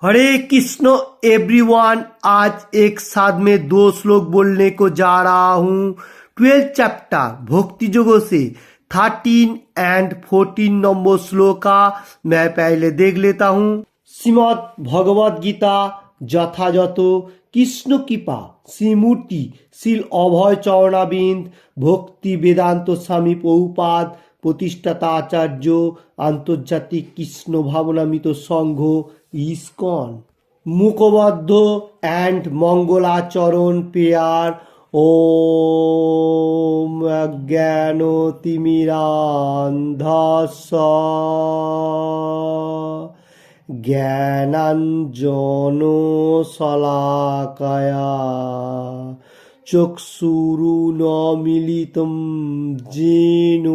हरे Krishna everyone. आज एक साथ में 2 श्लोक बोलने को जा रहा हूँ। 12 चैप्टर भक्ति योगों से 13 एंड 14 नंबर श्लोक का मैं पहले देख लेता हूँ। श्रीमद् भगवद गीता যথাযথ কৃষ্ণ কৃপা শ্রীমূর্তি শ্রীল অভয় চরণাবিন্দ ভক্তি বেদান্ত স্বামী প্রভুপাদ প্রতিষ্ঠাতা আচার্য আন্তর্জাতিক কৃষ্ণ ভাবনামিত সংঘ ইসকন মুখবদ্ধ অ্যান্ড মঙ্গলাচরণ পেয়ার ওম জ্ঞান তিমিরান্ধস্য জ্ঞানাঞ্জন শলাকায়া চক্ষুরুন্মীলিতং যেন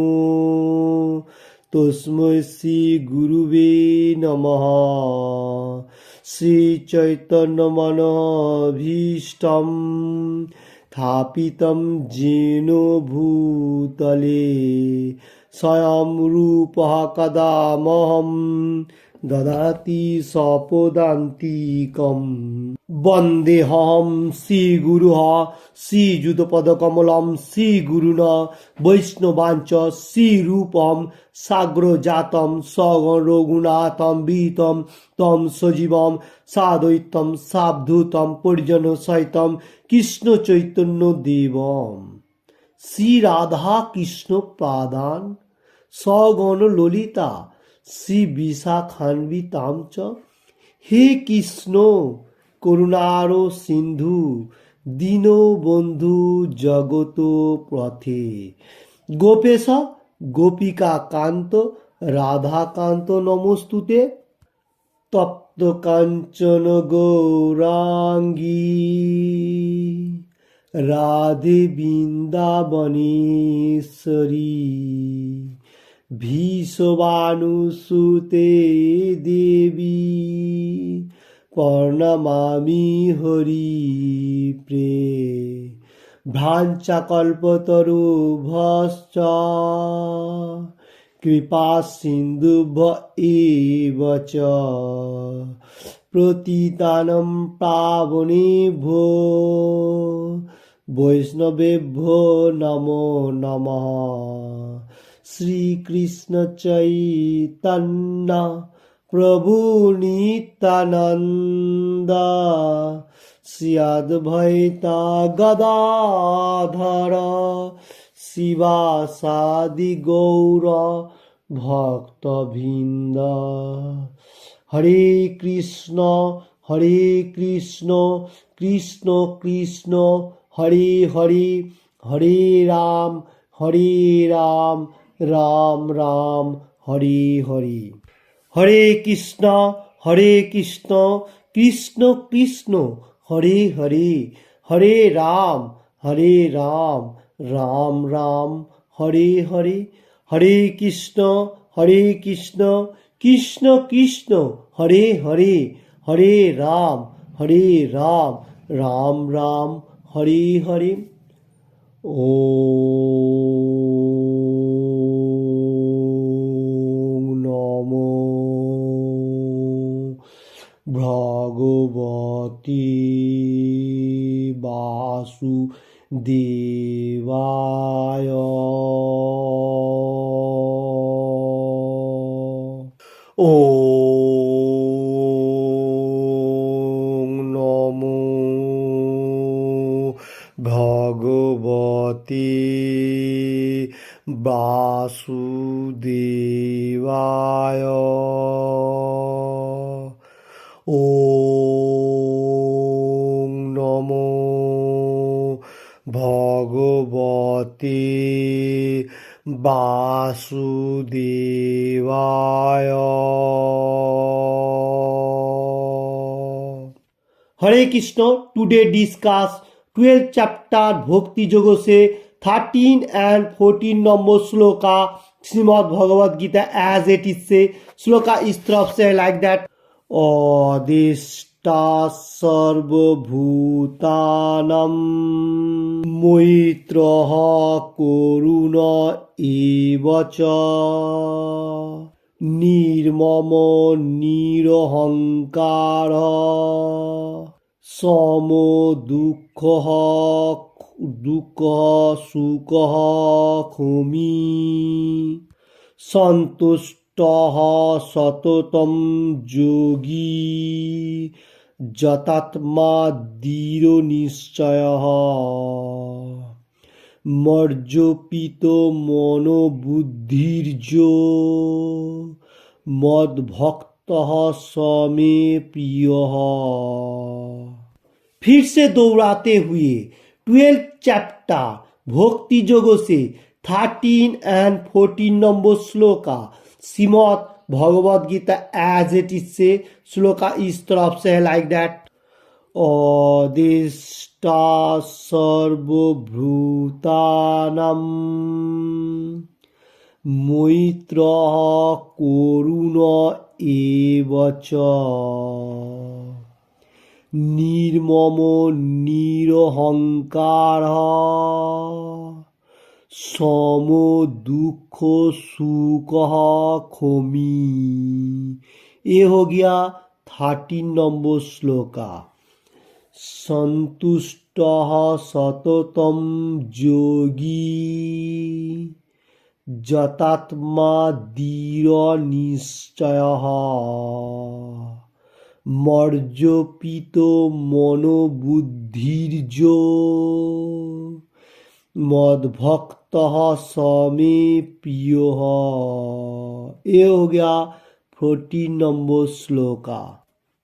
তস্मै শ্রী গুরুবে নমঃ। শ্রীচৈতন্যমনোভীষ্টং স্থাপিতং যেন ভূতলে স্বয়ং রূপঃ কদা মহং দদাতি স্বপদান্তিকম। বন্দেহম শ্রীগুরুঃ শ্রীযুতপদকমলম শ্রীগুরুণ বৈষ্ণবাঞ্চ শ্রীরূপম সাগ্রজাতম সগণরঘুনাথম বিহিতম তম সজীবম সাদ্বৈতম সাবধূতম পরিজন সহিতম কৃষ্ণ চৈতন্য দেবম শ্রী রাধা কৃষ্ণ পাদান সগণ ললিতা শ্রী বিশাখান্বিতাম চ। হে কৃষ্ণ করুণার সিন্ধু দীনবন্ধু জগত পথে গোপেশ গোপিকা কান্ত রাধাকান্ত নমস্তুতে। তপ্ত কাঞ্চন গৌরাঙ্গী রাধে বৃন্দাবনেশ্বরী ভীষবানুসুতে দেবী প্রণমামি হরিপ্রে। ভ্রাঞ্চকল্পতরুভ্যশ্চ কৃপা সিন্ধুভ্য এব চ পতিতানাং পাবনেভ্যো বৈষ্ণবেভ্যো নমো নমঃ। শ্রীকৃষ্ণ চৈতন্য প্রভু নিত্যানন্দ শ্রী অদ্বৈতা গদাধর শিবাসাদি গৌর ভক্তবৃন্দ। হরে কৃষ্ণ কৃষ্ণ কৃষ্ণ হরে হরে হরে রাম রাম রাম হরে হরে। হরে কৃষ্ণ কৃষ্ণ কৃষ্ণ হরে হরে হরে রাম রাম রাম হরে হরে। হরে কৃষ্ণ কৃষ্ণ কৃষ্ণ হরে হরে হরে রাম রাম রাম হরে হরে। ওম নমো ভগবতে বাসুদেবায়। ওম নমো ভগবতে বাসুদেবায়। ওম নমো ভগবতে বাসুদেবায়। हरे कृष्ण। टुडे डिस्कस 12 चैप्टर भक्ति योगों से 13 and 14 number shloka Shrimad Bhagavad Gita as it is से श्लोका इस तरफ से लाइक दैट। अदिष्टा सर्वभूतानां मैत्रः करुण एव च निर्मम निरहंकार सम दुख सुख खुमी संतुष्ट सततम योगी जतात्मा दृढ़ निश्चय मर्जोपित मनोबुद्धिर्जो मद्भक्त समे प्रिय। फिर से दोहराते हुए 12 चैप्टर भक्ति जोगों से 13 and 14 number shloka Shrimad Bhagavad Gita as it is से श्लोका इस तरफ से है लाइक दैट। अदिष्टा सर्वभूतानां मैत्रः करुण एव च निर्मम निरहंकारः सम दुख सुख खोमी। ये हो गया 13 नंबर श्लोका। संतुष्ट सततम योगी जतात्मा दृढ़ निश्चय मर्जोपित मनोबुद्धिर्जो मद्भक्त समे प्रिय। ये हो गया 14 नंबर श्लोका।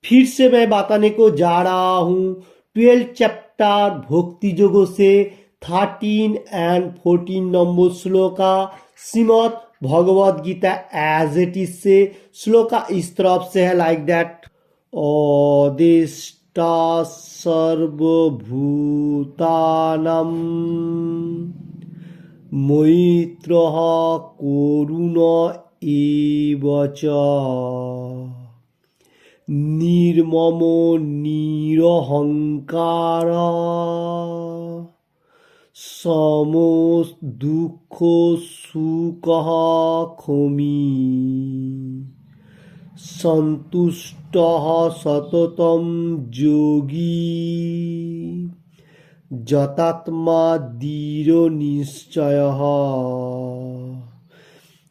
फिर से मैं बताने को जा रहा हूँ 12 चैप्टर भक्ति जोगों से 13 and 14 number shloka Shrimad Bhagavad Gita as it is से श्लोका इस तरफ से है लाइक दैट। अदिष्टा सर्वभूतानां मैत्रः करुण एव च निर्मम निरहंकार सम दुख सुख खोमी संतुष्ट सततम योगी जतात्मा दृढ़ निश्चय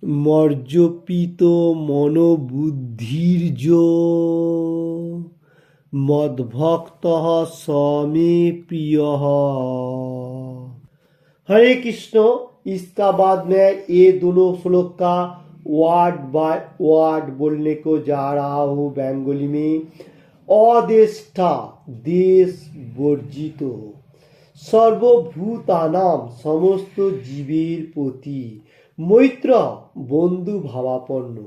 मर्जोपित मनोबुद्धिर्जो मद्भक्त समे प्रिय। हरे कृष्ण। इसका बाद में ये दोनों श्लोक का वर्ड बाय वर्ड बोलने को जा रहा हूँ बेंगोली में। अदेष्टा देश बर्जित सर्वभूतानाम समस्त जीवेर प्रति मैत्र बंधु भावापन्न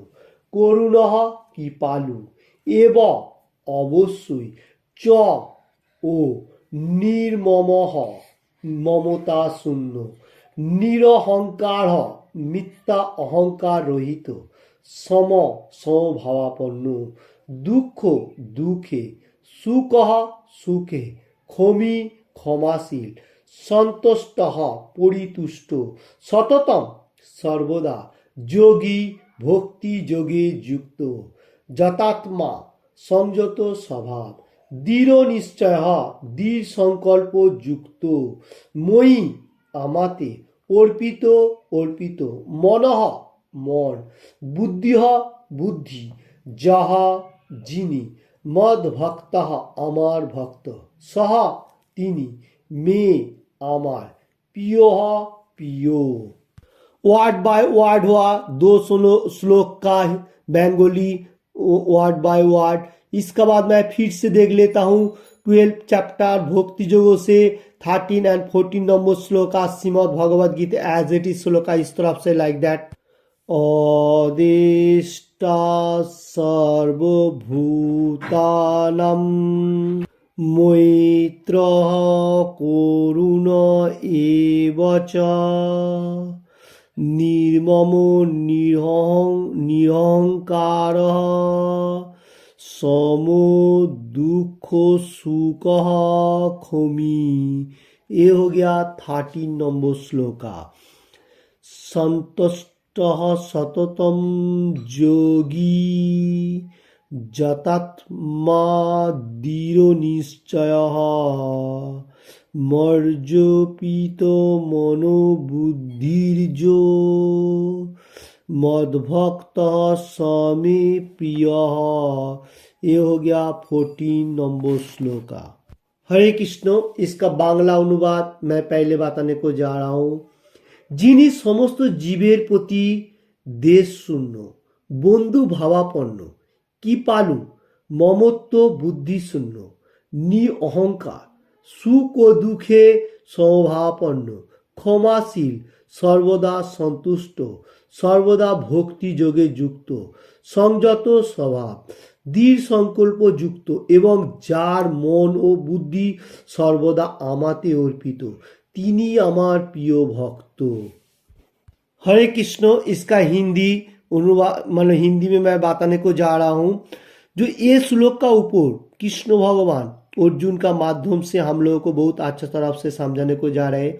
करुणः कृपालु एवं अवश्य च ओ निर्ममः ममता शून्य निरहंकार मिथ्या अहंकार रहित सम समभावापन्न दुख दुखे सुख सुखे खोमी क्षमाशील संतुष्ट परितुष्ट सततम सर्वदा योगी भक्ति योगे युक्त जतात्मा संयत स्वभाव दृढ़ निश्चय दृढ़ संकल्प युक्त मयि आमाते अर्पित अर्पित मनः मन बुद्धि बुद्धि जहा जिनी मद भक्त आमार भक्त सह तिनी मे आमार प्रिय प्रिय। वर्ड बाय वर्ड हुआ 2 श्लोक का बेंगोली वर्ड बाय वर्ड। इसके बाद मैं फिर से देख लेता हूँ 12 चैप्टर भक्ति जोगों से 13 and 14 number shloka Shrimad Bhagavad Gita as it is shloka इस तरफ से लाइक दैट। अदिष्टा सर्वभूतानां मैत्रः करुण एव च निर्ममो निरहंकारः समो दुख सुख खोमी। ये हो गया 13 नंबर श्लोका। संतुष्ट सततं योगी जतात्मा दृढनिश्चयः मर्जोपित मनोबुद्धिर्जो मद्भक्त समे प्रिय। ये हो गया 14 नंबर श्लोका। हरे कृष्ण। इसका बांग्ला अनुवाद मैं पहले बताने को जा रहा हूँ। যিনি সমস্ত জীবের প্রতি দেশ শূন্য, বন্ধু ভাবাপন্ন, কৃপালু, মমত্ব বুদ্ধি শূন্য, অহংকার, সুখ ও দুঃখে সমভাবাপন্ন, ক্ষমাশীল, সর্বদা সন্তুষ্ট, সর্বদা ভক্তি যোগে যুক্ত, সংযত স্বভাব, দৃঢ় সংকল্প যুক্ত এবং যার মন ও বুদ্ধি সর্বদা আমাতে অর্পিত, तिनी अमार प्रिय भक्त। हरे कृष्ण। इसका हिंदी अनुवाद मतलब हिंदी में मैं बताने को जा रहा हूँ। जो ये श्लोक का ऊपर कृष्ण भगवान अर्जुन का माध्यम से हम लोगों को बहुत अच्छा तरफ से समझाने को जा रहे हैं।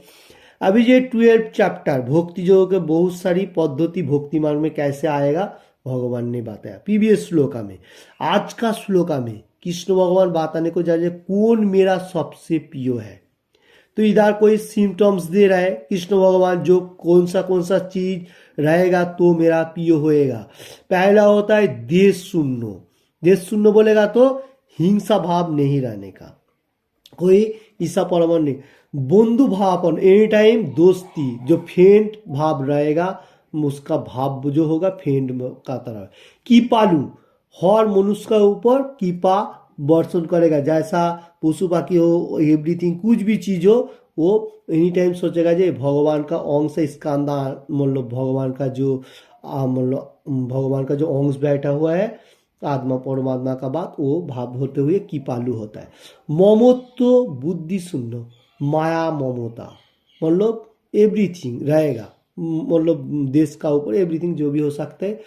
अभी ये 12 चैप्टर भक्ति योग के बहुत सारी पद्धति भक्ति मार्ग में कैसे आएगा भगवान ने बताया प्रीवियस श्लोका में। आज का श्लोका में कृष्ण भगवान बताने को जा रहे कौन मेरा सबसे प्रिय है। तो इधर कोई सिम्टम्स दे रहा है कृष्ण भगवान जो कौन सा चीज रहेगा तो मेरा प्रिय होएगा। पहला होता है देश शून्य। देश शून्य बोलेगा तो हिंसा भाव नहीं रहने का, कोई ईसा परमान नहीं। बंधु भावपन एनी टाइम दोस्ती, जो फ्रेंड भाव रहेगा उसका भाव जो होगा फ्रेंड का तरह। कृपालु, हर मनुष्य का ऊपर कृपा वर्षण करेगा। जैसा पशु पाखी हो एवरीथिंग कुछ भी चीज हो वो एनी टाइम सोचेगा जे भगवान का अंश है इसका अंदर, मतलब भगवान का जो अंश बैठा हुआ है आत्मा परमात्मा का बात वो भाव होते हुए कृपालु होता है। ममत्व बुद्धि शून्य, माया ममता मतलब एवरीथिंग रहेगा, मतलब देश का ऊपर एवरीथिंग जो भी हो सकता है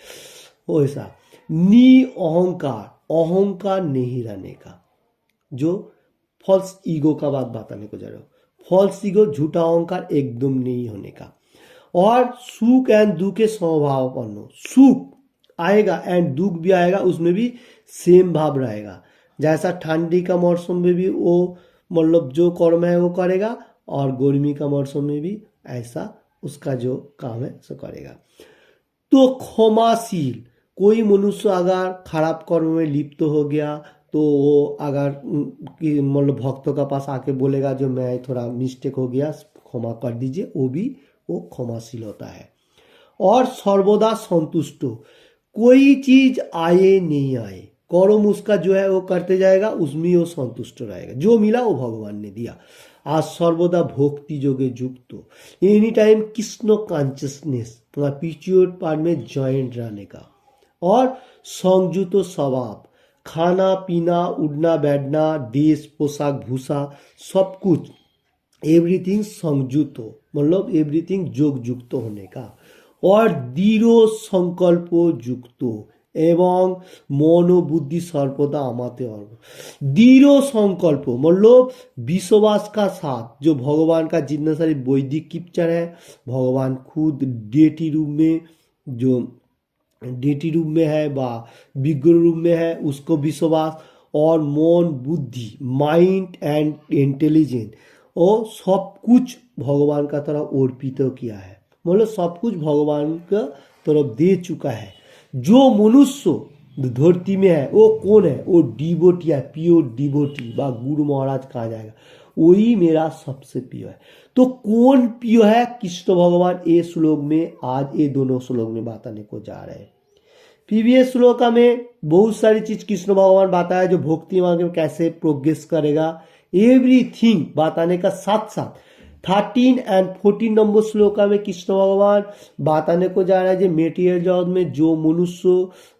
वैसा। अहंकार, अहंकार नहीं रहने का, जो फॉल्स ईगो का बात बताने को जा रहा हूँ। फॉल्स ईगो झूठा अहंकार एकदम नहीं होने का। और सुख एंड दुख के समभावापन्न, सुख आएगा एंड दुख भी आएगा उसमें भी सेम भाव रहेगा। जैसा ठंडी का मौसम में भी वो मतलब जो कर्म है वो करेगा और गर्मी का मौसम में भी ऐसा उसका जो काम है सो करेगा। तो क्षमाशील, कोई मनुष्य अगर खराब कर्म में लिप्त हो गया तो वो अगर मतलब भक्तों का पास आके बोलेगा जो मैं थोड़ा मिस्टेक हो गया क्षमा कर दीजिए, वो भी वो क्षमाशील होता है। और सर्वदा संतुष्ट, कोई चीज आए नहीं आए कर्म उसका जो है वो करते जाएगा, उसमें वो संतुष्ट रहेगा, जो मिला वो भगवान ने दिया। आज सर्वदा भक्ति जोगे युक्त, any time Krishna consciousness period part में ज्वाइंट रहने का। और संयुक्त स्वभाव, खाना पीना उड़ना बैठना देश पोशाक भूषा सब कुछ एवरीथिंग संयुक्त मतलब एवरीथिंग जोग युक्त होने का। और दृढ़ संकल्प युक्त एवं मनोबुद्धि सर्वदा आमाते और दृढ़ संकल्प मतलब विश्वास का साथ, जो भगवान का जितना सारी वैदिक स्क्रिप्चर है भगवान खुद डेटी रूप में जो डेटी रूप में है व विग्रह रूप में है उसको विश्वास। और मन बुद्धि माइंड एंड इंटेलिजेंस और सब कुछ भगवान का तरफ अर्पित किया है, मतलब सब कुछ भगवान का तरफ दे चुका है। जो मनुष्य धरती में है वो कौन है, वो डिवोटी है, प्योर डिवोटी व गुरु महाराज कहा जाएगा, वही मेरा सबसे प्रिय है। तो कौन प्रिय है कृष्ण भगवान ये श्लोक में आज ये दोनों श्लोक में बताने को जा रहे हैं। प्रीवियस श्लोक में बहुत सारी चीज कृष्ण भगवान बताया जो भक्ति मार्ग में कैसे प्रोग्रेस करेगा, एवरीथिंग बताने का साथ साथ 13 एंड 14 नंबर श्लोका में कृष्ण भगवान बताने को जा रहा है जो मेटीरियल जगत में जो मनुष्य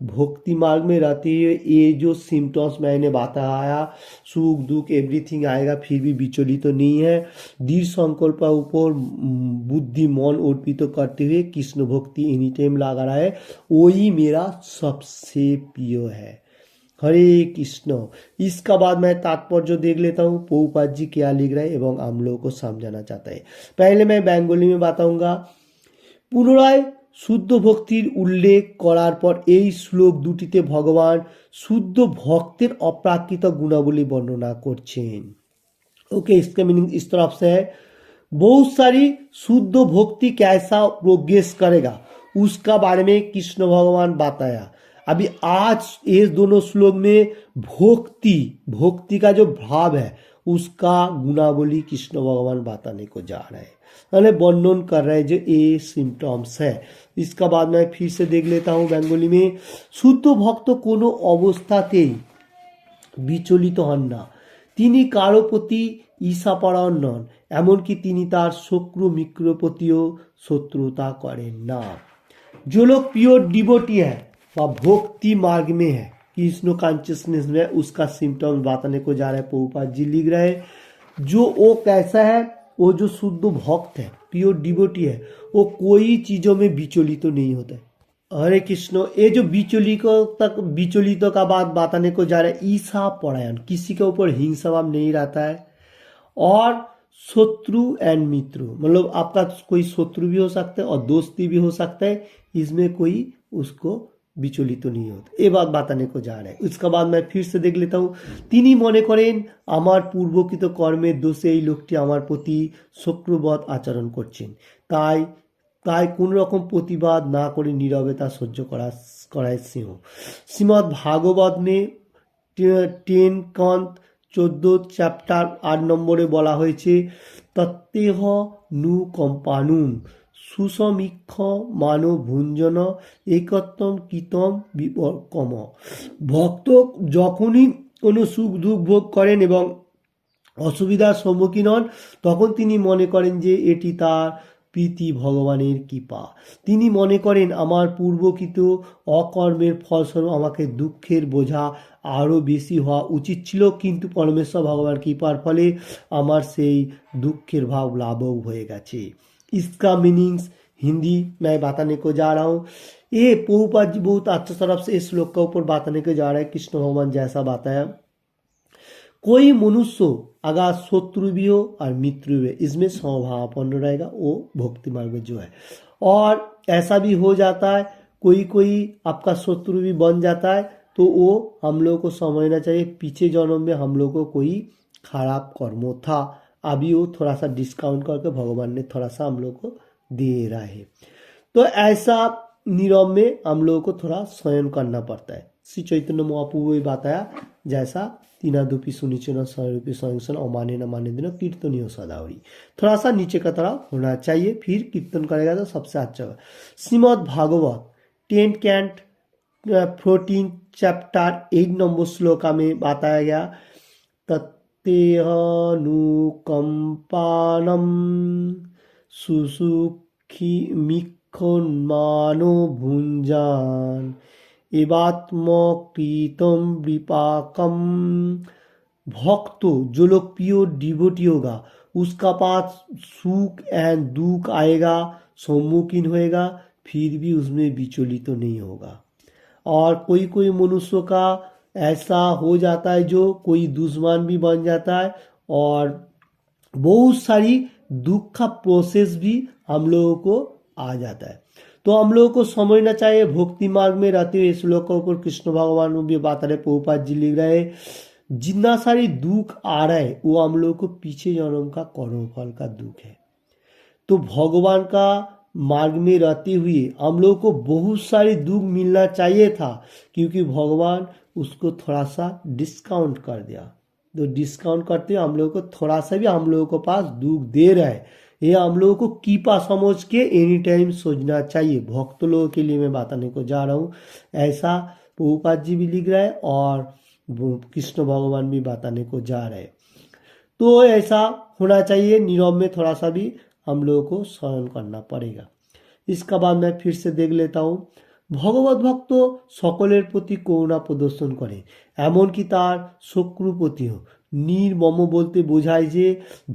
भक्ति मार्ग में रहते हैं ये जो सिम्टम्स मैंने बताया सुख दुख एवरीथिंग आएगा फिर भी विचलित तो नहीं है। दृढ़ संकल्प ऊपर बुद्धि मन अर्पित करते हुए कृष्ण भक्ति एनी टाइम लगा रहा है, वही मेरा सबसे प्रिय है। हरे कृष्ण। इसका बाद मैं तात्पर्य देख लेता हूँ प्रभुपाद जी क्या लिख रहे हैं एवं हम लोगों को समझाना चाहता है। पहले मैं बंगाली में बताऊंगा। পুনরায় শুদ্ধ ভক্তির উল্লেখ করার পর এই শ্লোক দুটিতে ভগবান শুদ্ধ ভক্তের অপ্রাকৃত গুণাবলী বর্ণনা করছেন। ओके, इसका मीनिंग इस तरफ से है, बहुत सारी शुद्ध भक्ति कैसा प्रोग्रेस करेगा उसका बारे में कृष्ण भगवान बताया। अभी आज ये दोनों श्लोक में भक्ति भक्ति का जो भाव है उसका गुणावली कृष्ण भगवान बताने को जा रहे हैं, यानी वर्णन कर रहे हैं जो ये सिम्टम्स है। इसका बाद मैं फिर से देख लेता हूँ बंगाली में। शुद्ध भक्त कोनो अवस्थातेই বিচলিত হন না, তিনি কারো প্রতি ঈর্ষাপরায়ণ নন, এমনকি তিনি তার শত্রু মিত্র প্রতিও শত্রুতা করেন না। जो लोग प्योर डिवोटी है व भक्ति मार्ग में है, कृष्ण कॉन्शियसनेस में, उसका सिम्टम्स बताने को जा रहे हैं। प्रभुपाद जी लिख रहे हैं जो वो कैसा है, वो जो शुद्ध भक्त है, प्योर डिवोटी है, वो कोई चीज़ों में विचलित तो नहीं होता है। हरे कृष्ण, ये जो विचलित का बात बताने को जा रहा है, ईर्षा परायण, किसी के ऊपर हिंसा भाव नहीं रहता है, और शत्रु एंड मित्र, मतलब आपका कोई शत्रु भी हो सकता है और दोस्ती भी हो सकता है, इसमें कोई उसको विचलित तो नहीं होता। ये बात बताने को जा रहा है। उसका बाद मैं फिर से देख लेता हूँ। তিনি মনে করেন আমার পূর্বকৃত কর্মের দোষে এই লোকটি আমার প্রতি শত্রুবৎ আচরণ করছেন, তাই তাই কোন রকম প্রতিবাদ না করে নীরবে তা সহ্য করায় সিংহ। শ্রীমদ্ ভাগবত में 10 कंत 14 চ্যাপ্টার 8 নম্বরে বলা হয়েছে তত্তেহ নু কম্পানুম সুসমীক্ষ মানব ভুঞ্জন একত্তম কীতম বিপকম। ভক্ত যখনই কোনো সুখ দুঃখ ভোগ করেন এবং অসুবিধার সম্মুখীন হন, তখন তিনি মনে করেন যে এটি তার প্রীতি ভগবানের কৃপা। তিনি মনে করেন আমার পূর্বকৃত অকর্মের ফলস্বরূপ আমাকে দুঃখের বোঝা আরও বেশি হওয়া উচিত ছিল, কিন্তু পরমেশ্বর ভগবান কৃপার ফলে আমার সেই দুঃখের भाव लाघव হয়ে গেছে। इसका मीनिंग्स हिंदी मैं बताने को जा रहा हूँ। ये प्रभुपाद जी बहुत अच्छी तरफ से इस श्लोक का ऊपर बताने को जा रहा है। कृष्ण भगवान जैसा बताया, कोई मनुष्य अगर शत्रु भी हो और मित्र भी हो, इसमें स्वभावापन्न रहेगा, वो भक्ति मार्ग में जो है। और ऐसा भी हो जाता है कोई आपका शत्रु भी बन जाता है, तो वो हम लोग को समझना चाहिए पीछे जन्म में हम लोग को कोई खराब कर्म था, अभी वो थोड़ा सा डिस्काउंट करके भगवान ने थोड़ा सा हम लोग को दे रहा है। तो ऐसा नियम में हम लोग को थोड़ा स्वयं करना पड़ता है। श्री चैतन्य महाप्रभु भी बताया जैसा तीनादुपी सुनिचन स्वरूपी स्वयं अमाने न माने दिन कीर्तनीय सदावरी, थोड़ा सा नीचे का तरह होना चाहिए, फिर कीर्तन करेगा तो सबसे अच्छा होगा। Shrimad Bhagavat 10 canto 14 chapter 8 number shloka में बताया गया तत्तेहनुकंपानम सुसुखी मिक्षन्मानो भुंजान एवात्मकृतम विपाकम। भक्त जो लोग प्योर डिवोटी होगा, उसका पास सुख एंड दुख आएगा, सम्मुखीन होएगा, फिर भी उसमें विचलित तो नहीं होगा। और कोई मनुष्य का ऐसा हो जाता है जो कोई दुश्मन भी बन जाता है, और बहुत सारी दुख का प्रोसेस भी हम लोगों को आ जाता है। तो हम लोगों को समझना चाहिए भक्ति मार्ग में रहते हुए, इस श्लोक के ऊपर कृष्ण भगवान भी बता रहे, प्रभुपाद जी लिख रहे हैं जितना सारी दुख आ रहा है वो हम लोग को पीछे जन्म का कर्मफल का दुख है। तो भगवान का मार्ग में रहते हुए हम लोग को बहुत सारी दुख मिलना चाहिए था, क्योंकि भगवान उसको थोड़ा सा डिस्काउंट कर दिया। तो डिस्काउंट करते हुए हम लोग को थोड़ा सा भी हम लोगों को पास दुख दे रहा है, ये हम लोगों को कृपा समझ के एनी टाइम सोचना चाहिए। भक्त लोगों के लिए मैं बताने को जा रहा हूँ, ऐसा प्रभुपाद जी भी लिख रहा है और कृष्ण भगवान भी बताने को जा रहे हैं। तो ऐसा होना चाहिए, नीरव में थोड़ा सा भी हम लोगों को सहन करना पड़ेगा। इसका बाद मैं फिर से देख लेता हूँ। ভগবত ভক্ত সকলের প্রতি করুণা প্রদর্শন করে, এমনকি তার শত্রুর প্রতিও। নির্মম বলতে বোঝায় যে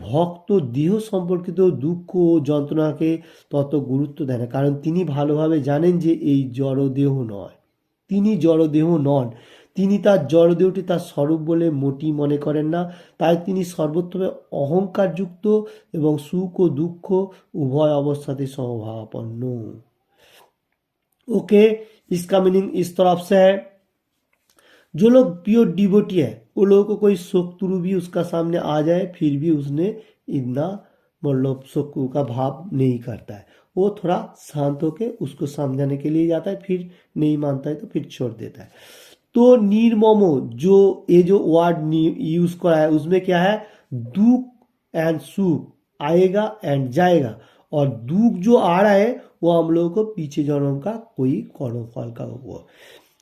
ভক্ত দেহ সম্পর্কিত দুঃখ ও যন্ত্রণাকে তত গুরুত্ব দেয় না, কারণ তিনি ভালোভাবে জানেন যে এই জড়দেহ নয়, তিনি জড়দেহ নন, তিনি তার জড়দেহটি তার স্বরূপ বলে মোটেই মনে করেন না। তাই তিনি সর্বোত্তমে অহংকারযুক্ত এবং সুখ ও দুঃখ উভয় অবস্থাতে সমভাবাপন্ন। ओके, इसका मीनिंग इस तरफ से है, जो लोग प्योर डिवोटी है वो लोगों को कोई शोकतुरु भी उसका सामने आ जाए फिर भी उसने इतना मतलब शोक का भाव नहीं करता है, वो थोड़ा शांत होके उसको समझाने के लिए जाता है, फिर नहीं मानता है तो फिर छोड़ देता है। तो निर्ममो जो ये जो वर्ड यूज करा है उसमें क्या है, दुख एंड सुख आएगा एंड जाएगा, और दुख जो आ रहा है वो हम लोगों को पीछे जन्म का कोई कर्म फल का वो।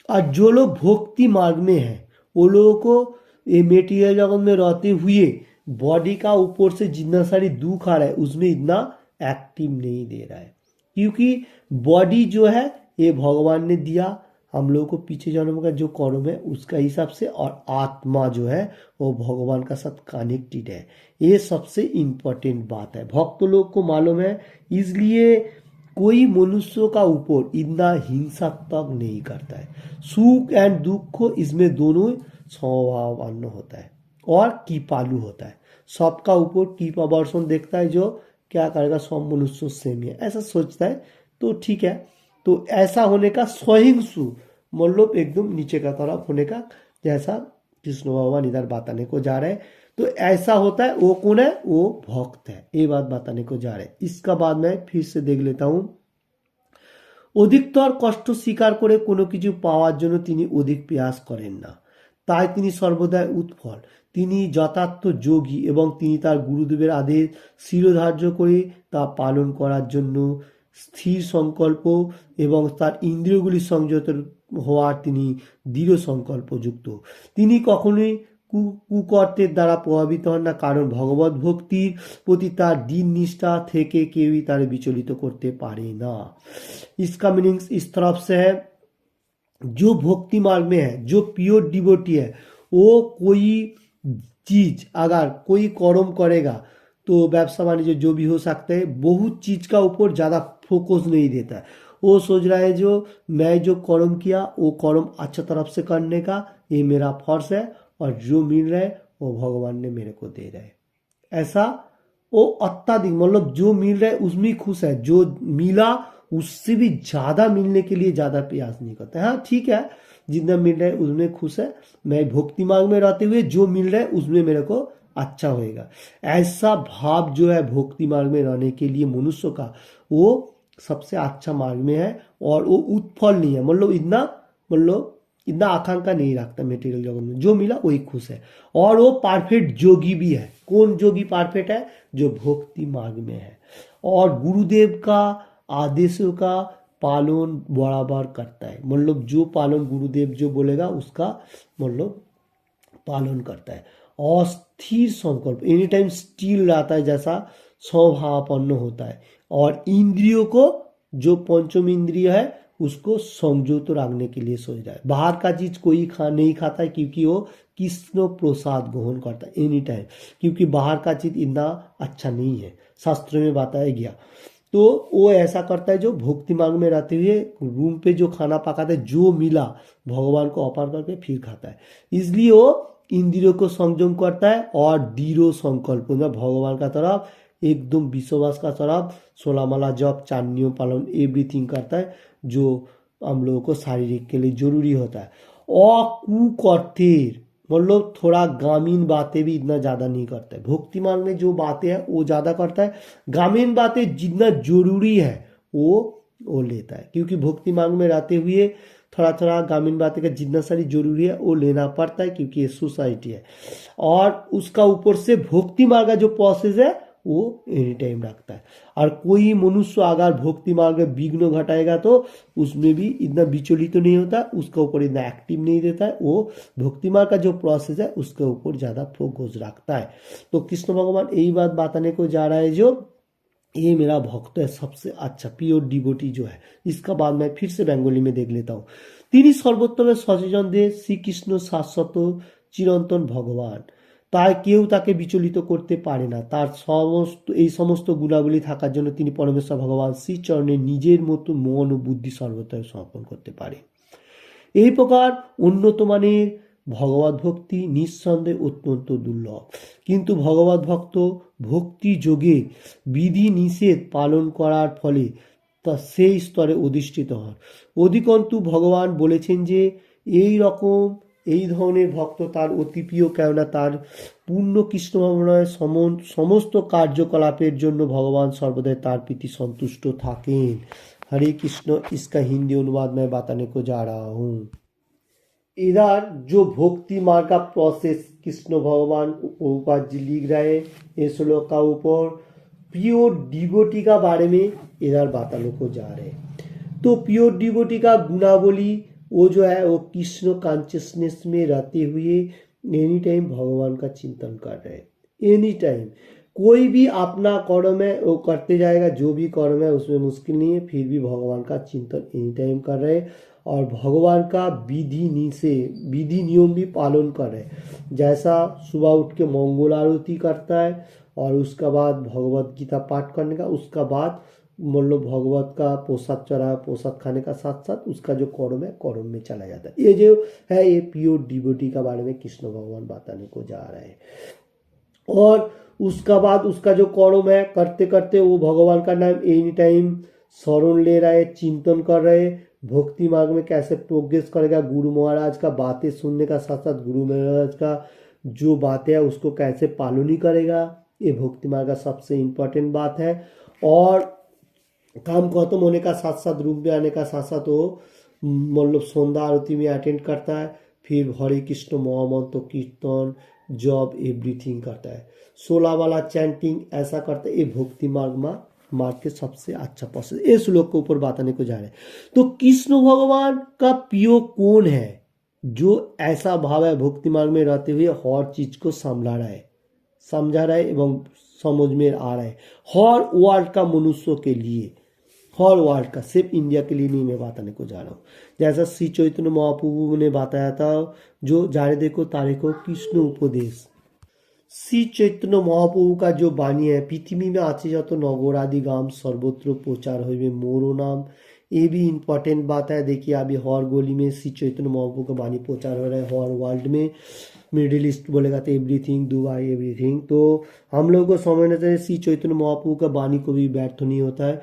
और जो लोग भक्ति मार्ग में हैं वो लोगों को ये मेटीरियल जगत में रहते हुए बॉडी का ऊपर से जितना सारी दुख आ रहा है उसमें इतना एक्टिव नहीं दे रहा है, क्योंकि बॉडी जो है ये भगवान ने दिया हम लोगों को पीछे जन्म का जो कर्म है उसका हिसाब से, और आत्मा जो है वो भगवान का साथ कनेक्टेड है। ये सबसे इम्पोर्टेंट बात है, भक्त लोग को मालूम है, इसलिए कोई मनुष्य का ऊपर इतना हिंसात्मक नहीं करता है। सुख एंड दुख इसमें दोनों स्वभावान होता है और कृपालु होता है, सबका ऊपर कृपा वर्षण देखता है, जो क्या करेगा सब मनुष्य सेम है ऐसा सोचता है, तो ठीक है। तो ऐसा होने का स्वहिंसु मतलब एकदम नीचे का तरफ होने का, जैसा कृष्ण भगवान इधर बताने को जा रहे हैं, तो ऐसा होता है, वो कौन है, वो भक्त है, ये बात बताने को जा रहे हैं। इसका बाद मैं फिर से देख लेता हूँ। অধিকতর কষ্ট স্বীকার করে কোনো কিছু পাওয়ার জন্য তিনি অধিক প্রয়াস করেন না, তাই তিনি সর্বদাই উৎফল। তিনি যথার্থ যোগী এবং তিনি তার গুরুদেবের আদেশ শিরোধার্য করে তা পালন করার জন্য স্থির সংকল্প এবং তার ইন্দ্রিয়গুলি সংযত হওয়ার তিনি দৃঢ় সংকল্পযুক্ত। তিনি কখনোই কুকর্তের দ্বারা প্রভাবিত হন না, কারণ ভগবত ভক্তির প্রতি তার দৃঢ় নিষ্ঠা থেকে কেউই তার বিচলিত করতে পারে না। इसका मीनिंग इस तरफ से है, जो भक्ति मार्ग में है, जो प्योर डिवोटी है, वो कोई चीज अगर कोई कर्म करेगा तो व्यवसा वाणिज्य जो भी हो सकता है, बहुत चीज का ऊपर ज्यादा फोकस नहीं देता है। वो सोच रहा है जो मैं जो कर्म किया वो कर्म अच्छा तरफ से करने का ये मेरा फर्ज है, और जो मिल रहा है वो भगवान ने मेरे को दे रहा है, ऐसा वो अत्याधिक मतलब जो मिल रहा है उसमें खुश है, जो मिला उससे भी ज्यादा मिलने के लिए ज्यादा प्रयास नहीं करता है। हाँ ठीक है, जितना मिल रहा है उसमें खुश है, मैं भक्ति मार्ग में रहते हुए जो मिल रहा है उसमें मेरे को अच्छा होएगा, ऐसा भाव जो है भक्ति मार्ग में रहने के लिए मनुष्य का, वो सबसे अच्छा मार्ग में है, और वो उत्फल नहीं है, मतलब इतना आकांक्षा नहीं रखता मेटेरियल जगत में, जो मिला वही खुश है, और वो परफेक्ट जोगी भी है। कौन जोगी परफेक्ट है, जो भक्ति मार्ग में है और गुरुदेव का आदेशों का पालन बराबर करता है, मतलब जो पालन गुरुदेव जो बोलेगा उसका मतलब पालन करता है, और स्थिर संकल्प एनी टाइम स्टिल रहता है, जैसा स्वभावापन्न होता है, और इंद्रियों को जो पंचम इंद्रिय है उसको संयत रखने के लिए सोच रहा है। बाहर का चीज कोई नहीं खाता है, क्योंकि वो कृष्ण प्रसाद ग्रहण करता है एनी टाइम, क्योंकि बाहर का चीज इतना अच्छा नहीं है, शास्त्र में बताया गया। तो वो ऐसा करता है जो भक्ति मार्ग में रहते हुए रूम पे जो खाना पकाता है, जो मिला भगवान को अर्पण करके फिर खाता है, इसलिए वो इंद्रियों को संयम करता है, और दृढ़ संकल्प भगवान का तरफ एकदम विश्वास का तरफ 16 माला जप, चांदनियों पालन एवरीथिंग करता है, जो हम लोगों को शारीरिक के लिए जरूरी होता है। और कुकर्तेर मतलब थोड़ा ग्रामीण बातें भी इतना ज्यादा नहीं करता है, भक्ति मार्ग में जो बातें हैं वो ज्यादा करता है, ग्रामीण बातें जितना जरूरी है वो लेता है, क्योंकि भक्ति मार्ग में रहते हुए थोड़ा थोड़ा ग्रामीण बातें का जितना सारी जरूरी है वो लेना पड़ता है, क्योंकि ये सोसाइटी है, और उसका ऊपर से भक्ति मार्ग का जो प्रोसेस है वो एनी टाइम रखता है। और कोई मनुष्य अगर भक्ति मार्ग में विघ्न घटाएगा तो उसमें भी इतना विचलित तो नहीं होता, उसके ऊपर इतना एक्टिव नहीं देता है, वो भक्ति मार्ग का जो प्रोसेस है उसके ऊपर ज्यादा फोकस रखता है। तो कृष्ण भगवान यही बात बताने को जा रहा है, जो ये मेरा भक्त है सबसे अच्छा प्योर डिवोटी जो है। इसका बाद मैं फिर से बंगाली में देख लेता हूँ। তিনি সর্বোত্তমে সচেতনদের শ্রীকৃষ্ণ শাশ্বত চিরন্তন ভগবান, তাই কেউ তাকে বিচলিত করতে পারে না। তার সমস্ত গুণাবলী থাকার জন্য তিনি পরমেশ্বর ভগবান শ্রীচরণে নিজের মতো মন ও বুদ্ধি সর্বদা সমর্পণ করতে পারে। এই প্রকার উন্নত মানের ভগবত ভক্তি নিঃসন্দেহে অত্যন্ত দুর্লভ, কিন্তু ভগবত ভক্ত ভক্তি যোগে বিধি নিষেধ পালন করার ফলে তা সেই স্তরে অধিষ্ঠিত হন। অধিকন্তু ভগবান বলেছেন যে এই রকম এই ধরনের ভক্ত তার অতি প্রিয়, কেননা তার পূর্ণ কৃষ্ণ ভাবনায় সমস্ত কার্যকলাপের জন্য ভগবান সর্বদাই তার প্রতি সন্তুষ্ট থাকেন। हरे कृष्ण। इसका हिंदी अनुवाद मैं बताने को जा रहा हूँ। इधर जो भक्ति मार्ग का प्रोसेस कृष्ण भगवान प्रभुपाद जी लिख रहे हैं इस श्लोक का ऊपर प्योर डिवोटी का बारे में इधर बताने को जा रहे हैं। तो प्योर डिवोटी का गुणावली वो जो है वो कृष्ण कॉन्शियसनेस में रहते हुए एनी टाइम भगवान का चिंतन कर रहे हैं। एनी टाइम कोई भी अपना कर्म है वो करते जाएगा, जो भी कर्म है उसमें मुश्किल नहीं है, फिर भी भगवान का चिंतन एनी टाइम कर रहे हैं और भगवान का विधि नियम भी पालन कर रहे हैं। जैसा सुबह उठ के मंगल आरती करता है और उसका बाद भगवत गीता पाठ करने का, उसका बाद मतलब भगवत का प्रसाद चढ़ा, प्रसाद खाने का साथ साथ उसका जो कर्म है कर्म में चला जाता है। ये जो है ये प्योर डिवोटी का बारे में कृष्ण भगवान बताने को जा रहे हैं। और उसका बाद उसका जो कर्म है करते करते वो भगवान का नाम एनी टाइम स्मरण ले रहे, चिंतन कर रहे, भक्ति मार्ग में कैसे प्रोग्रेस करेगा, गुरु महाराज का बातें सुनने का साथ साथ गुरु महाराज का जो बातें है उसको कैसे पालन करेगा, ये भक्ति मार्ग का सबसे इम्पोर्टेंट बात है। और काम खत्म होने का साथ साथ रूम में आने का साथ साथ वो मतलब संध्या आरती में अटेंड करता है, फिर हरे कृष्ण महामंत्र कीर्तन जॉब एवरीथिंग करता है, 16 वाला चैंटिंग ऐसा करता है। ये भक्ति मार्ग के सबसे अच्छा प्रोसेस इस श्लोक के ऊपर बताने को जा रहे हैं। तो कृष्ण भगवान का प्रिय कौन है जो ऐसा भाव है भक्ति मार्ग में रहते हुए हर चीज को समझा रहा है एवं समझ में आ रहा है हर वर्ल्ड का मनुष्यों के लिए, हर वर्ल्ड का, सिर्फ इंडिया के लिए नहीं मैं बताने को जा रहा हूँ। जैसा श्री चैतन्य महाप्रभु ने बताया था जो जारे देखो तारे को कृष्ण उपदेश। श्री चैतन्य महाप्रभु का जो बाणी है पृथ्वी में आछे যত नगर आदि गाम सर्वत्र प्रचार होइबे मोरो नाम, ये भी इम्पोर्टेंट बात है। देखिए अभी हर गली में श्री चैतन्य महाप्रभु का बाणी प्रचार हो रहा है, हर वर्ल्ड में। मिडिल ईस्ट बोलेगा तो एवरीथिंग, दुबई एवरीथिंग। तो हम लोगों को समझना चाहिए श्री चैतन्य महाप्रभु का बाणी को भी व्यर्थ नहीं होता है।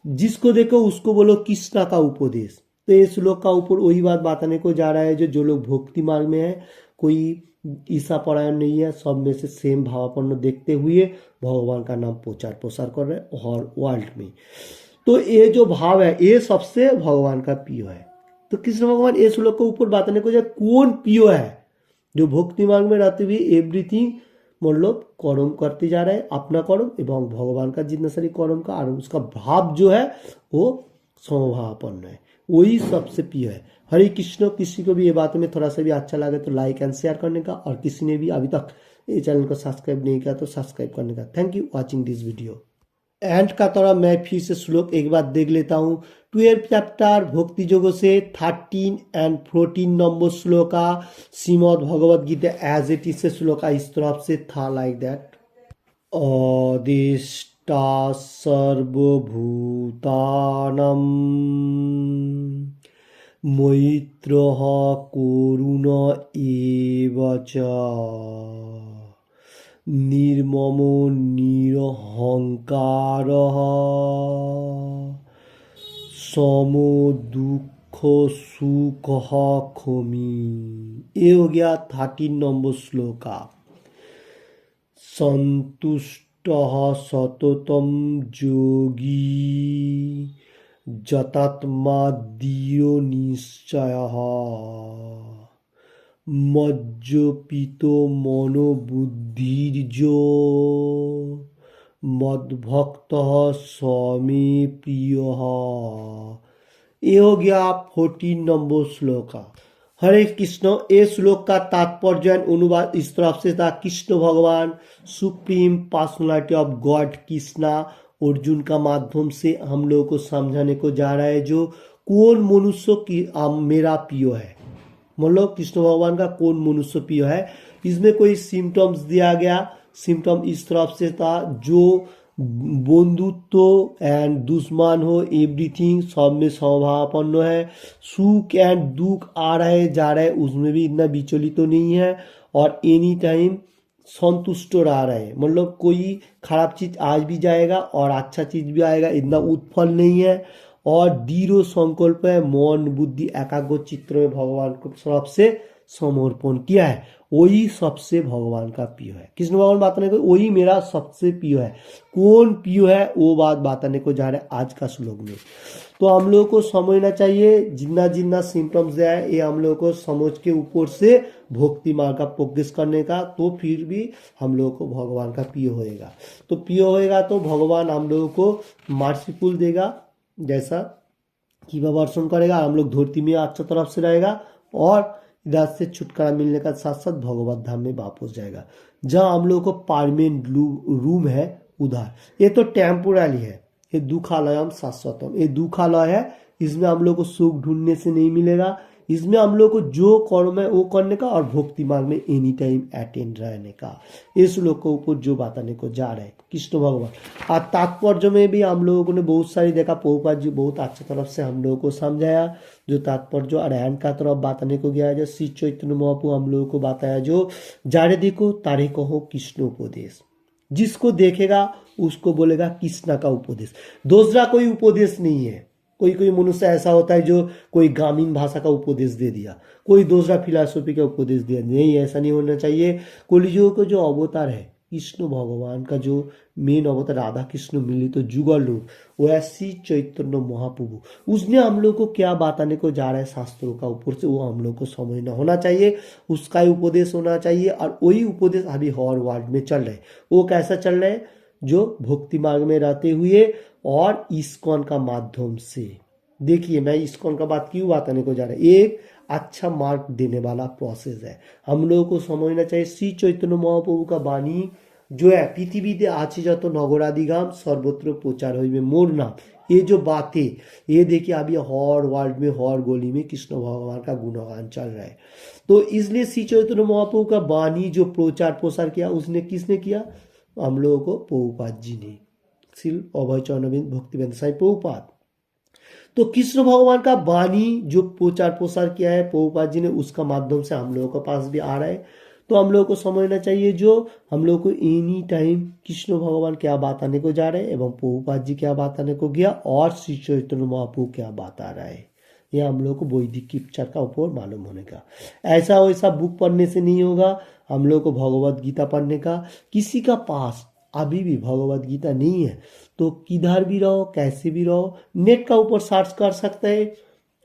जिसको देखो उसको बोलो कृष्णा का उपदेश। तो इस श्लोक का ऊपर वही बात बताने को जा रहा है जो लोग भक्ति मार्ग में है, कोई ईसा परायण नहीं है, सब में से सेम भावापन्न देखते हुए भगवान का नाम प्रचार प्रसार कर रहे हैं हर वर्ल्ड में। तो ये जो भाव है ये सबसे भगवान का प्रिय है। तो कृष्ण भगवान इस श्लोक के ऊपर बताने को जाए कौन प्रिय है जो भक्ति मार्ग में रहते हुए एवरीथिंग मतलब कर्म करते जा रहे हैं, अपना कर्म एवं भगवान का जितना सारी कर्म का और उसका भाव जो है वो समभावापन्न है, वही सबसे प्रिय है। हरे कृष्ण। किसी को भी ये बात में थोड़ा सा भी अच्छा लगे तो लाइक एंड शेयर करने का, और किसी ने भी अभी तक ये चैनल को सब्सक्राइब नहीं किया तो सब्सक्राइब करने का। Thank you watching this video. And का तरह मैं फिर से श्लोक एक बार देख लेता हूँ। 12 चैप्टर भक्ति जोगो से 13 and 14 number shloka Shrimad Bhagavad Gita as it is से श्लोका इस तरफ से था लाइक दैट। अधिष्ठा सर्वभूतानां मैत्रः करुण एव च निर्ममो निरहंकारः समो दुख सुखः खोमी। ये हो गया 13 नंबर श्लोका। संतुष्टः सततं योगी जतात्मा दृढ़ निश्चयः मज्जपितो मनोबुद्धिर्जो मद्भक्तः स्वामी प्रियः। ये हो गया 14 नंबर श्लोका। हरे कृष्ण। ये श्लोक का तात्पर्य अनुवाद इस तरफ से था। कृष्ण भगवान supreme personality of God Krishna Arjun का माध्यम से हम लोगों को समझाने को जा रहा है जो कौन मनुष्य की मेरा प्रिय है, मतलब कृष्ण भगवान का कौन मनुष्य प्रिय है। इसमें कोई सिम्टम्स दिया गया। सिम्टम इस तरफ से था जो बंधुत्व एंड दुश्मन हो एवरीथिंग सब में समभावापन्न है, सुख एंड दुख आ रहे जा रहे उसमें भी इतना विचलित तो नहीं है, और एनी टाइम संतुष्ट रह रहे, मतलब कोई खराब चीज आज भी जाएगा और अच्छा चीज भी आएगा, इतना उत्फल नहीं है। और दृढ़ संकल्प है, मन बुद्धि एकाग्र चित्र में भगवान को सबसे समर्पण किया है, वही सबसे भगवान का प्रिय है। कृष्ण भगवान बताने को वही मेरा सबसे प्रिय है। कौन प्रिय है वो बात बताने को जा रहे हैं आज का श्लोक में। तो हम लोगों को समझना चाहिए जितना जितना सिम्टम्स दिया है ये हम लोगों को समझ के ऊपर से भक्ति मार्ग का प्रोग्रेस करने का, तो फिर भी हम लोगों को भगवान का प्रिय होएगा। तो प्रिय होएगा तो भगवान हम लोगों को मार्सीफुल देगा, जैसा कि वर्षण करेगा, हम लोग धरती में अच्छा तरफ से रहेगा और इधर से छुटकारा मिलने का साथ साथ भगवत धाम में वापस जाएगा, जहाँ हम लोगों को परमानेंट रूम है उधर। ये तो टेम्पोररी है, ये दुखालयम शाश्वतम, ये दुखालय है, इसमें हम लोग को सुख ढूंढने से नहीं मिलेगा। इसमें हम लोग को जो कर्म है वो करने का और भक्ति मार्ग में एनी टाइम अटेंड रहने का, इस लोग को ऊपर जो बताने को जा रहे हैं कृष्ण भगवान। और तात्पर्य में भी हम लोगों ने बहुत सारी देखा, प्रभुपाद जी बहुत अच्छी तरफ से हम लोगों को समझाया, जो तात्पर्य अरहन का तरफ बताने को गया है, जो श्री चैतन्य महाप्रभु हम लोगों को बताया, जो जारे देखो तारे कहो कृष्ण उपदेश, जिसको देखेगा उसको बोलेगा कृष्णा का उपदेश, दूसरा कोई उपदेश नहीं है। कोई मनुष्य ऐसा होता है जो कोई ग्रामीण भाषा का उपदेश दे दिया, कोई दूसरा फिलॉसफी का उपदेश दिया, नहीं, ऐसा नहीं होना चाहिए। कलियुग को जो अवतार है कृष्ण भगवान का, जो मेन अवतार राधा कृष्ण मिलित जुगल रूप, वो ऐसी चैतन्य महाप्रभु, उसने हम लोग को क्या बताने को जा रहा है शास्त्रों का ऊपर से, वो हम लोग को समझना होना चाहिए, उसका ही उपदेश होना चाहिए। और वही उपदेश अभी हर वर्ल्ड में चल रहा है। वो कैसा चल रहा है, जो भक्ति मार्ग में रहते हुए और इस्कॉन का माध्यम से। देखिए मैं इस्कॉन का बात क्यों बताने को जा रहा है, एक अच्छा मार्ग देने वाला प्रोसेस है, हम लोगों को समझना चाहिए। श्री चैतन्य महाप्रभु का वाणी जो है, पृथ्वीते आछि जत नगरादिगाम सर्वत्र प्रचार होइबे मोर नाम, ये जो बातें, ये देखिए अभी हर वर्ल्ड में हर गली में कृष्ण भगवान का गुणगान चल रहा है। तो इसलिए श्री चैतन्य महाप्रभु का वाणी जो प्रचार प्रसार किया, उसने किसने किया, हम लोगों को प्रभुपाद जी ने, श्री अभय चरणविंद भक्तिवेदांत स्वामी प्रभुपाद। तो कृष्ण भगवान का वाणी जो प्रचार प्रसार किया है प्रभुपाद जी ने, उसका माध्यम से हम लोगों के पास भी आ रहा है। तो हम लोगों को समझना चाहिए, जो हम लोग को एनी टाइम कृष्ण भगवान क्या बताने को जा रहे हैं एवं प्रभुपाद जी क्या बताने को गया और श्री चैतन्य महाप्रभु क्या बता रहा है, ये हम लोग को वैदिक उपचार का ऊपर मालूम होने का। ऐसा वैसा बुक पढ़ने से नहीं होगा, हम लोग को भगवत गीता पढ़ने का। किसी का पास अभी भी भगवत गीता नहीं है तो किधर भी रहो कैसे भी रहो, नेट का ऊपर सर्च कर सकते हैं,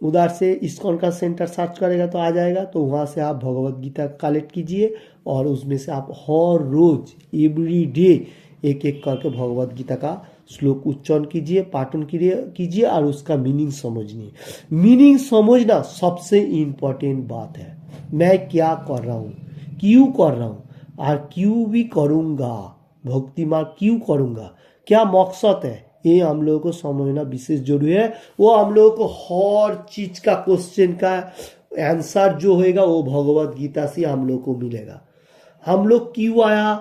उधर से इस्कॉन का सेंटर सर्च करेगा तो आ जाएगा, तो वहाँ से आप भगवत गीता कलेक्ट कीजिए और उसमें से आप हर रोज एवरी डे एक एक करके भगवत गीता का श्लोक उच्चारण कीजिए, पाठन कीजिए और उसका मीनिंग समझिए। मीनिंग समझना सबसे इम्पोर्टेंट बात है। मैं क्या कर रहा हूँ, क्यों कर रहा हूँ और क्यों भी करूँगा, भक्ति मार्ग क्यों करूँगा, क्या मकसद है, ये हम लोगों को समझना विशेष जरूरी है। वो हम लोगों को हर चीज का क्वेश्चन का आंसर जो होएगा वो भगवत गीता से हम लोग को मिलेगा। हम लोग क्यों आया,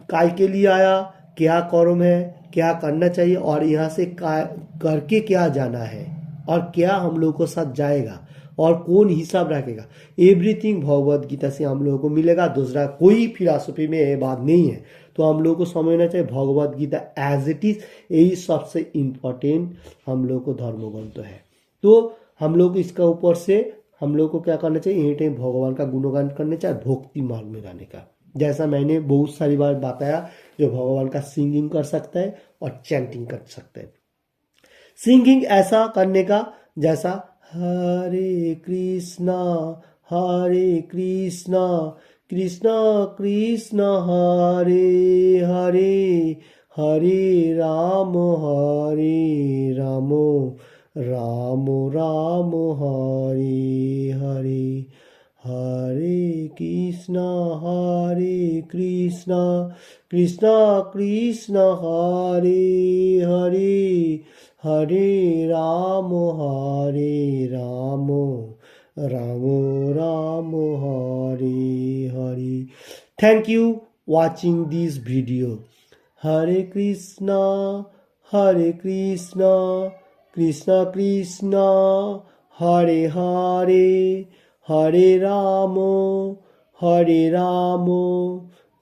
काय के लिए आया, क्या कर्म है, क्या करना चाहिए और यहाँ से करके क्या जाना है और क्या हम लोग को साथ जाएगा और कौन हिसाब रखेगा, एवरीथिंग भगवत गीता से हम लोगों को मिलेगा। दूसरा कोई फिलॉसफी में ये बात नहीं है। तो हम लोग को समझना चाहिए Bhagavad Gita as it is, यही सबसे इम्पोर्टेंट हम लोग को धर्म ग्रंथ है। तो हम लोग इसका ऊपर से हम लोग को क्या करना चाहिए, एनी टाइम भगवान का गुणगान करना चाहिए, भक्ति मार्ग में रहने का। जैसा मैंने बहुत सारी बार बताया, जो भगवान का सिंगिंग कर सकता है और चैंटिंग कर सकता है। सिंगिंग ऐसा करने का जैसा Hare Krishna Krishna Krishna Hare Hare, Hare Ram Ram Ram Hare Hare, Hare Krishna Krishna Krishna Hare Hare, Hare Ram Ram Ram Hare Hare. Thank you watching this video. Hare Krishna Krishna Krishna Hare Hare, Hare Ram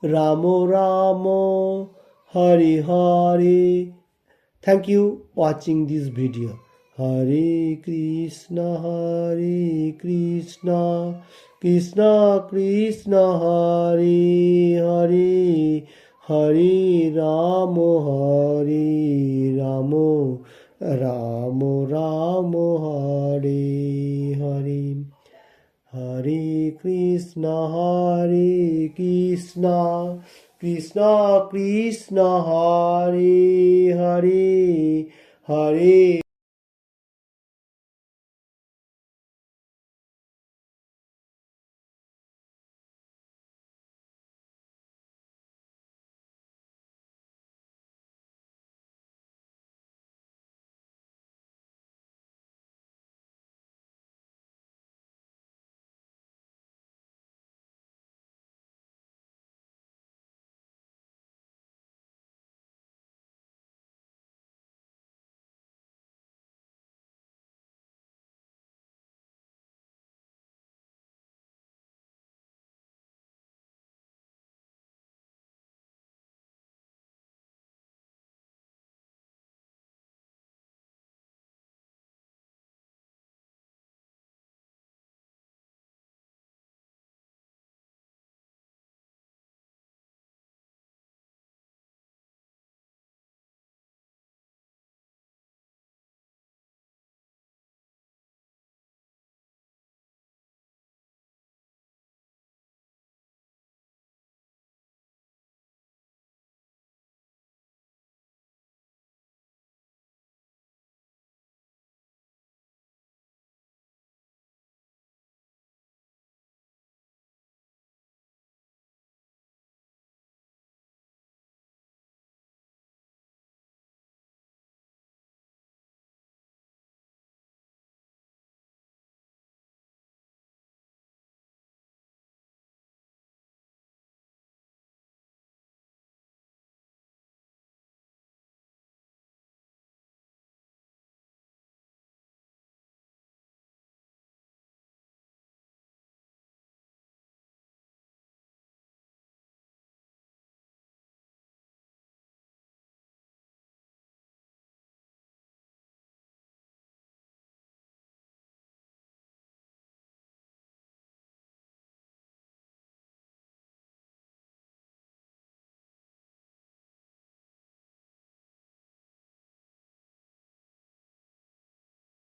Ramo Ramo, Hare Hare. Thank you watching this video. Hare Krishna, Krishna Krishna, Hare Hare, Hare Ramo, Ramo Ramo, Hare Hare. Hare Krishna, Krishna Krishna, Hare Hare, Hare